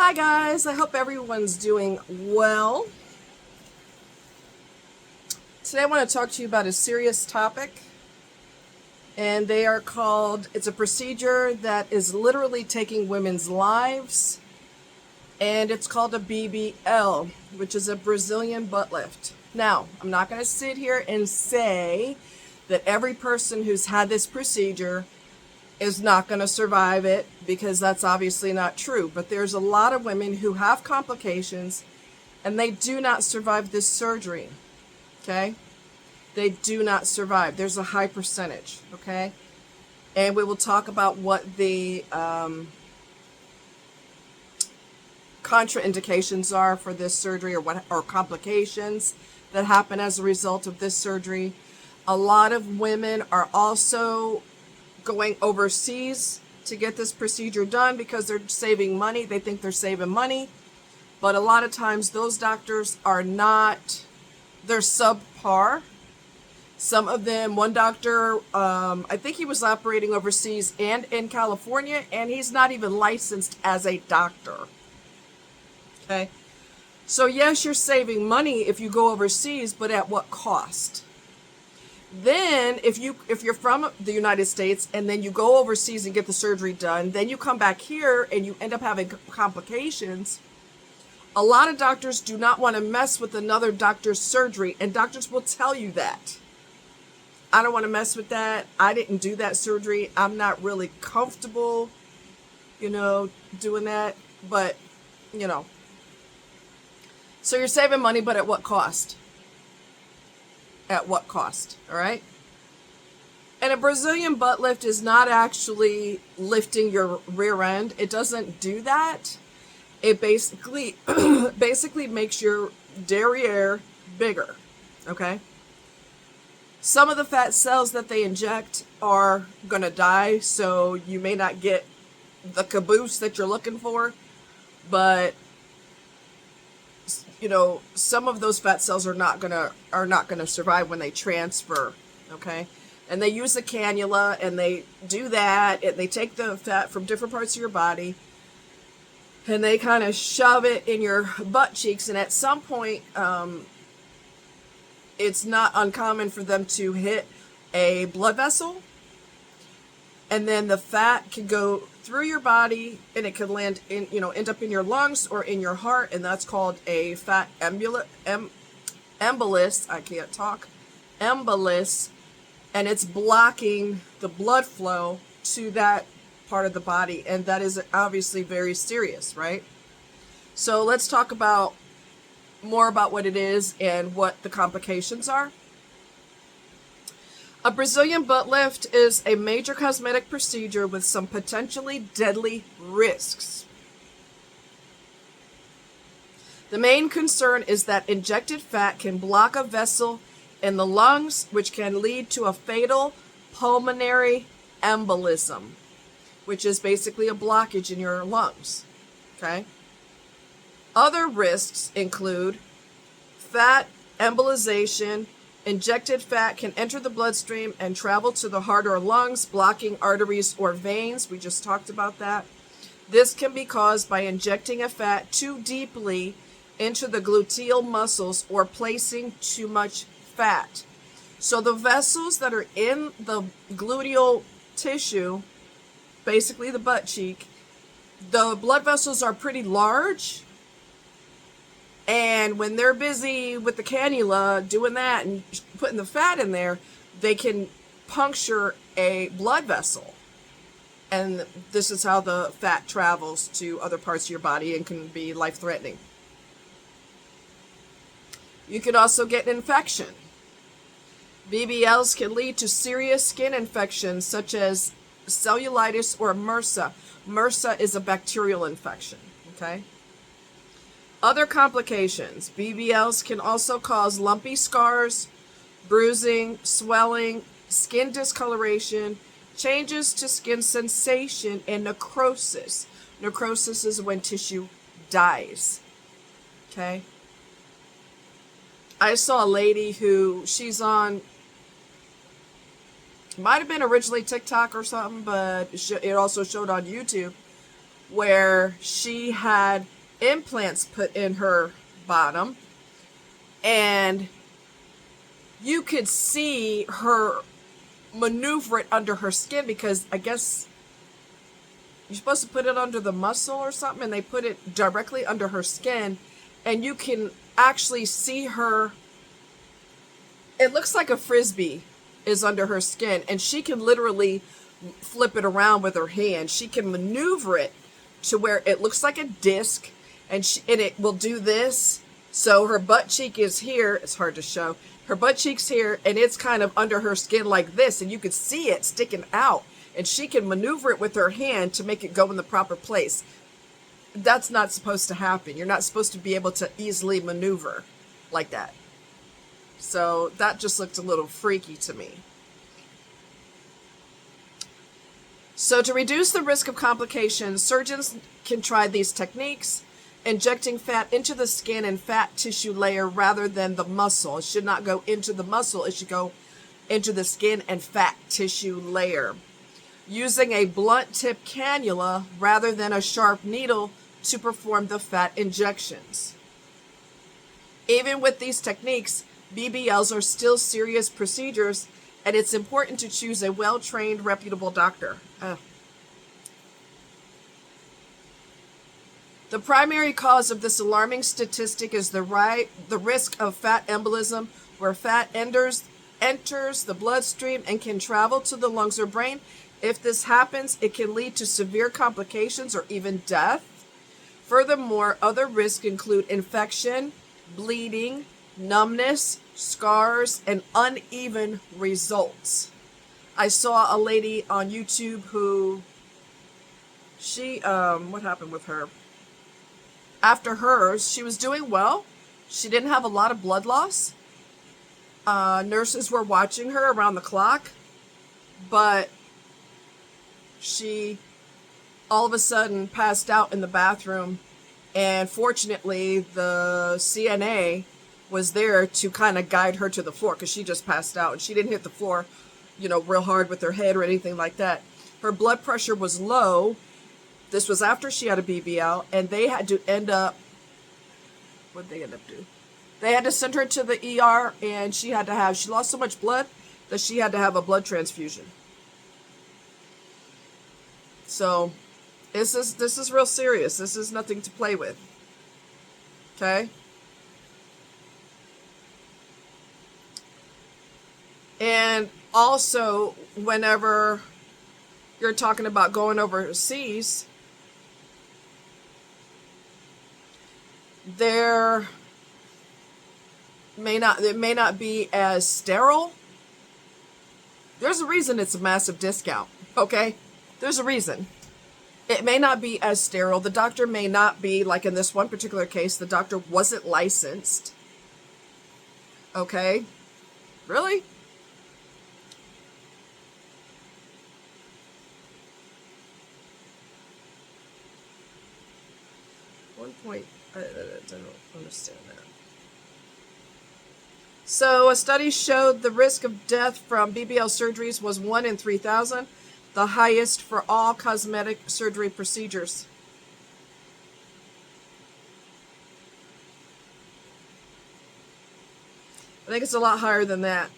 Hi guys, I hope everyone's doing well. Today I want to talk to you about a serious topic, and it's a procedure that is literally taking women's lives, and it's called a BBL, which is a Brazilian butt lift. Now, I'm not going to sit here and say that every person who's had this procedure is not going to survive it, because that's obviously not true. But there's a lot of women who have complications and they do not survive this surgery. Okay? They do not survive. There's a high percentage. Okay? And we will talk about what the contraindications are for this surgery, or complications that happen as a result of this surgery. A lot of women are also going overseas to get this procedure done because they're saving money. They think they're saving money, but a lot of times those doctors are not, they're subpar. Some of them, one doctor, I think he was operating overseas and in California, and he's not even licensed as a doctor. Okay. So yes, you're saving money if you go overseas, but at what cost? Then if you're from the United States and then you go overseas and get the surgery done, then you come back here and you end up having complications. A lot of doctors do not want to mess with another doctor's surgery, and doctors will tell you that. I don't want to mess with that. I didn't do that surgery. I'm not really comfortable, doing that. But, so you're saving money, but at what cost? At what cost? All right. And a Brazilian butt lift is not actually lifting your rear end. It doesn't do that. It basically makes your derriere bigger. Okay. Some of the fat cells that they inject are going to die, so you may not get the caboose that you're looking for, but some of those fat cells are not gonna survive when they transfer. Okay. And they use a cannula, and they do that, and they take the fat from different parts of your body and they kind of shove it in your butt cheeks, and at some point it's not uncommon for them to hit a blood vessel, and then the fat can go through your body and it can land in, end up in your lungs or in your heart, and that's called a fat embolus. I can't talk. Embolus, and it's blocking the blood flow to that part of the body, and that is obviously very serious, right? So let's talk more about what it is and what the complications are. A Brazilian butt lift is a major cosmetic procedure with some potentially deadly risks. The main concern is that injected fat can block a vessel in the lungs, which can lead to a fatal pulmonary embolism, which is basically a blockage in your lungs. Okay? Other risks include fat embolization. Injected fat can enter the bloodstream and travel to the heart or lungs, blocking arteries or veins. We just talked about that. This can be caused by injecting a fat too deeply into the gluteal muscles or placing too much fat. So the vessels that are in the gluteal tissue, basically the butt cheek, the blood vessels are pretty large. And when they're busy with the cannula doing that and putting the fat in there, they can puncture a blood vessel. And this is how the fat travels to other parts of your body and can be life-threatening. You can also get an infection. BBLs can lead to serious skin infections such as cellulitis or MRSA. MRSA is a bacterial infection, okay? Other complications. BBLs can also cause lumpy scars, bruising, swelling, skin discoloration, changes to skin sensation, and necrosis. Necrosis is when tissue dies. Okay? I saw a lady who, she's on, might have been originally TikTok or something, but it also showed on YouTube, where she had implants put in her bottom, and you could see her maneuver it under her skin, because I guess you're supposed to put it under the muscle or something, and they put it directly under her skin, and you can actually see her. It looks like a frisbee is under her skin, and she can literally flip it around with her hand. She can maneuver it to where it looks like a disc, and it will do this. So her butt cheek is here. It's hard to show. Her butt cheek's here, and it's kind of under her skin like this, and you can see it sticking out, and she can maneuver it with her hand to make it go in the proper place. That's not supposed to happen. You're not supposed to be able to easily maneuver like that. So that just looked a little freaky to me. So to reduce the risk of complications, surgeons can try these techniques, injecting fat into the skin and fat tissue layer rather than the muscle. It should not go into the muscle. It should go into the skin and fat tissue layer. Using a blunt tip cannula rather than a sharp needle to perform the fat injections. Even with these techniques, BBLs are still serious procedures, and it's important to choose a well-trained, reputable doctor. The primary cause of this alarming statistic is the risk of fat embolism, where fat enters the bloodstream and can travel to the lungs or brain. If this happens, it can lead to severe complications or even death. Furthermore, other risks include infection, bleeding, numbness, scars, and uneven results. I saw a lady on YouTube who, what happened with her? After hers, she was doing well. She didn't have a lot of blood loss. Nurses were watching her around the clock, but she all of a sudden passed out in the bathroom, and fortunately the CNA was there to kind of guide her to the floor, because she just passed out, and she didn't hit the floor, real hard with her head or anything like that. Her blood pressure was low. This was after she had a BBL, and they had to what did they end up doing? They had to send her to the ER, and she lost so much blood that she had to have a blood transfusion. So this is real serious. This is nothing to play with. Okay? And also, whenever you're talking about going overseas, it may not be as sterile. There's a reason it's a massive discount, okay? There's a reason. It may not be as sterile. The doctor may not be, like in this one particular case, the doctor wasn't licensed. Okay? Really? I don't understand that. So a study showed the risk of death from BBL surgeries was 1 in 3,000, the highest for all cosmetic surgery procedures. I think it's a lot higher than that.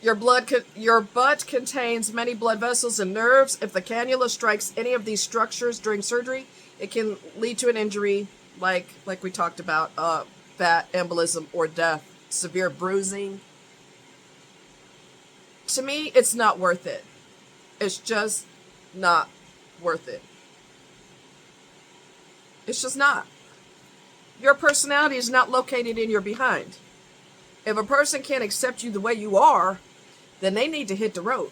Your butt contains many blood vessels and nerves. If the cannula strikes any of these structures during surgery, it can lead to an injury, like we talked about, fat embolism or death, severe bruising. To me, it's not worth it. It's just not worth it. It's just not. Your personality is not located in your behind. If a person can't accept you the way you are, then they need to hit the road.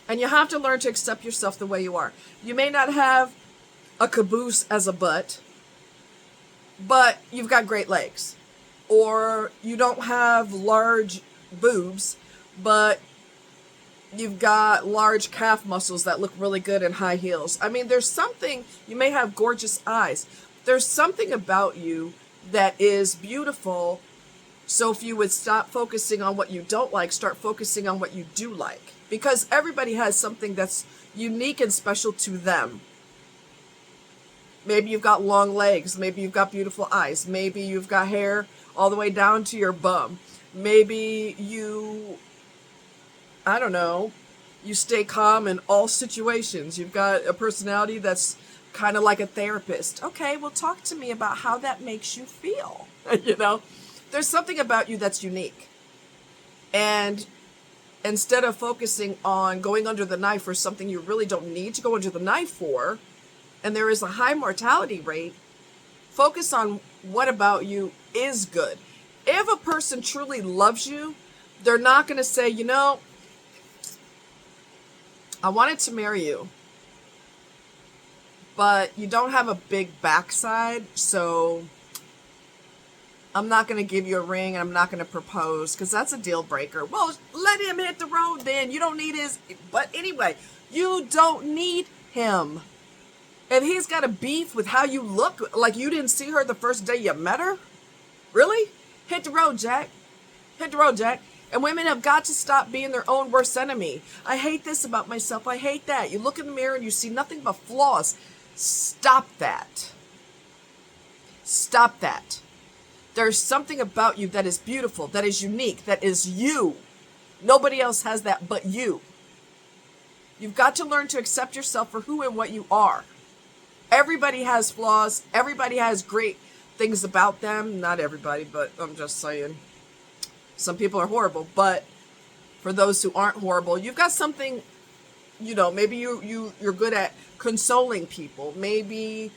And you have to learn to accept yourself the way you are. You may not have a caboose as a butt, but you've got great legs. Or you don't have large boobs, but you've got large calf muscles that look really good in high heels. I mean, there's something, you may have gorgeous eyes. There's something about you that is beautiful So if you would stop focusing on what you don't like, start focusing on what you do like. Because everybody has something that's unique and special to them. Maybe you've got long legs. Maybe you've got beautiful eyes. Maybe you've got hair all the way down to your bum. Maybe you, I don't know, you stay calm in all situations. You've got a personality that's kind of like a therapist. Okay, well, talk to me about how that makes you feel. You know, there's something about you that's unique. And instead of focusing on going under the knife for something you really don't need to go under the knife for, and there is a high mortality rate, focus on what about you is good. If a person truly loves you, they're not going to say, you know, I wanted to marry you, but you don't have a big backside, so I'm not going to give you a ring and I'm not going to propose because that's a deal breaker. Well, let him hit the road then. You don't need his, but anyway, you don't need him. If he's got a beef with how you look, like you didn't see her the first day you met her, really? Hit the road, Jack. Hit the road, Jack. And women have got to stop being their own worst enemy. I hate this about myself. I hate that. You look in the mirror and you see nothing but flaws. Stop that. Stop that. There's something about you that is beautiful, that is unique, that is you. Nobody else has that but you. You've got to learn to accept yourself for who and what you are. Everybody has flaws. Everybody has great things about them. Not everybody, but I'm just saying. Some people are horrible, but for those who aren't horrible, you've got something, you know, maybe you're good at consoling people. Maybe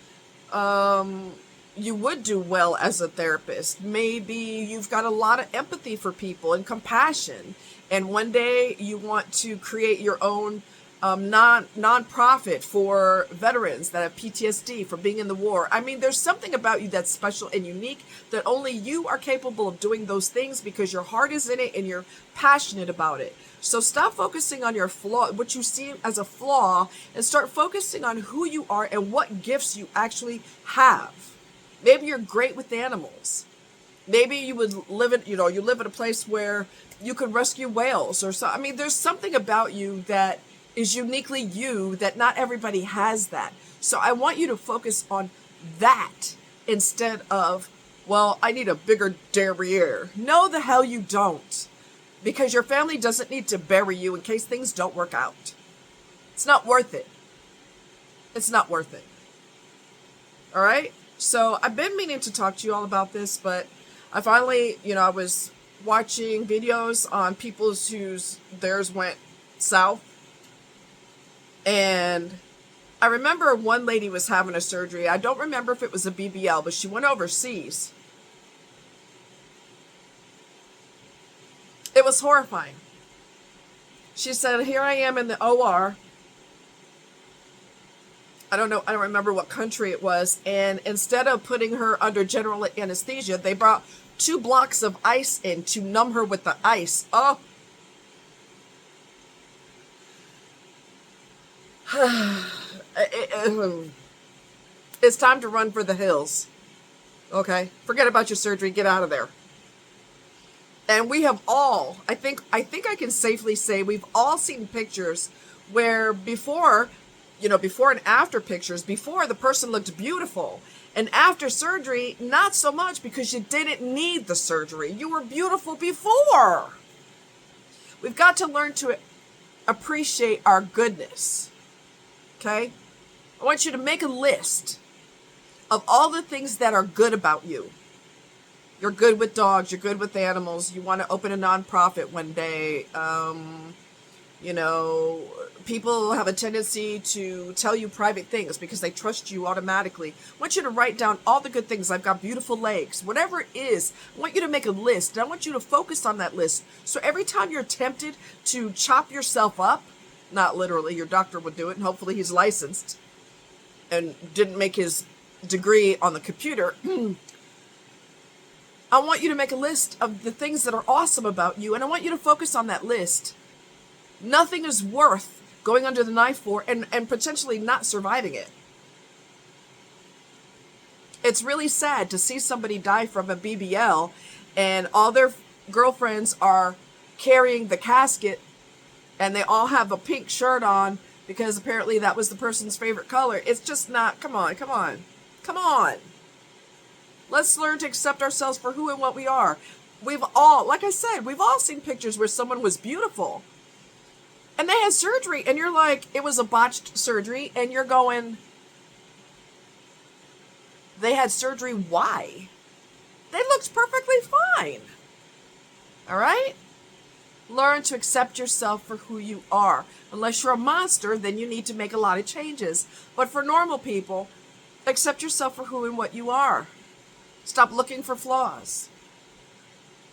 you would do well as a therapist. Maybe you've got a lot of empathy for people and compassion. And one day you want to create your own non-profit for veterans that have PTSD from being in the war. I mean, there's something about you that's special and unique that only you are capable of doing those things because your heart is in it and you're passionate about it. So stop focusing on your flaw, what you see as a flaw, and start focusing on who you are and what gifts you actually have. Maybe you're great with animals. Maybe you would live in, you live in a place where you could rescue whales or so. I mean, there's something about you that is uniquely you that not everybody has that. So I want you to focus on that instead of, well, I need a bigger derriere. No, the hell you don't. Because your family doesn't need to bury you in case things don't work out. It's not worth it. It's not worth it. All right? So I've been meaning to talk to you all about this, but I finally, I was watching videos on people's whose theirs went south. And I remember one lady was having a surgery. I don't remember if it was a BBL, but she went overseas. It was horrifying. She said, here I am in the OR. I don't remember what country it was. And instead of putting her under general anesthesia, they brought 2 blocks of ice in to numb her with the ice. Oh. It's time to run for the hills. Okay? Forget about your surgery. Get out of there. And we have all, I think I can safely say we've all seen pictures where before and after pictures, before the person looked beautiful. And after surgery, not so much because you didn't need the surgery. You were beautiful before. We've got to learn to appreciate our goodness. Okay? I want you to make a list of all the things that are good about you. You're good with dogs. You're good with animals. You want to open a nonprofit one day. People have a tendency to tell you private things because they trust you automatically. I want you to write down all the good things. I've got beautiful legs. Whatever it is, I want you to make a list. And I want you to focus on that list. So every time you're tempted to chop yourself up, not literally, your doctor would do it, and hopefully he's licensed and didn't make his degree on the computer. I want you to make a list of the things that are awesome about you, and I want you to focus on that list. Nothing is worth going under the knife for and potentially not surviving it. It's really sad to see somebody die from a BBL and all their girlfriends are carrying the casket, and they all have a pink shirt on because apparently that was the person's favorite color. It's just not, come on, come on, come on. Let's learn to accept ourselves for who and what we are. We've all, like I said, we've all seen pictures where someone was beautiful and they had surgery, and you're like, it was a botched surgery, and you're going, they had surgery, why? They looked perfectly fine. All right? Learn to accept yourself for who you are. Unless you're a monster, then you need to make a lot of changes. But for normal people, accept yourself for who and what you are. Stop looking for flaws.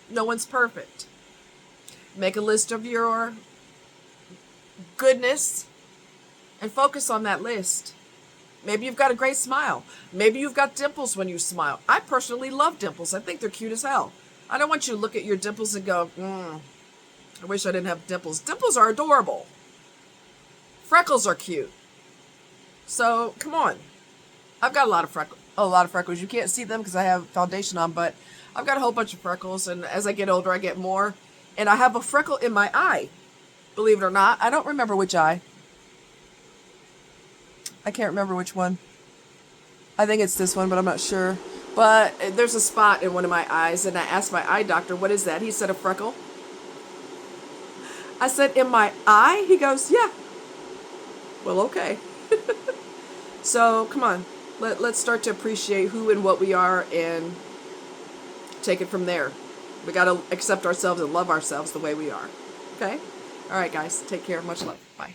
No one's perfect. Make a list of your goodness and focus on that list. Maybe you've got a great smile. Maybe you've got dimples when you smile. I personally love dimples. I think they're cute as hell. I don't want you to look at your dimples and go, I wish I didn't have dimples. Dimples are adorable. Freckles are cute. So, come on. I've got a lot of freckles. You can't see them because I have foundation on, but I've got a whole bunch of freckles, and as I get older, I get more. And I have a freckle in my eye. Believe it or not. I don't remember which eye. I can't remember which one. I think it's this one, but I'm not sure. But there's a spot in one of my eyes, and I asked my eye doctor, what is that? He said, a freckle. I said, in my eye? He goes, yeah. Well, okay. So, come on. Let's start to appreciate who and what we are and take it from there. We got to accept ourselves and love ourselves the way we are. Okay? All right, guys. Take care. Much love. Bye.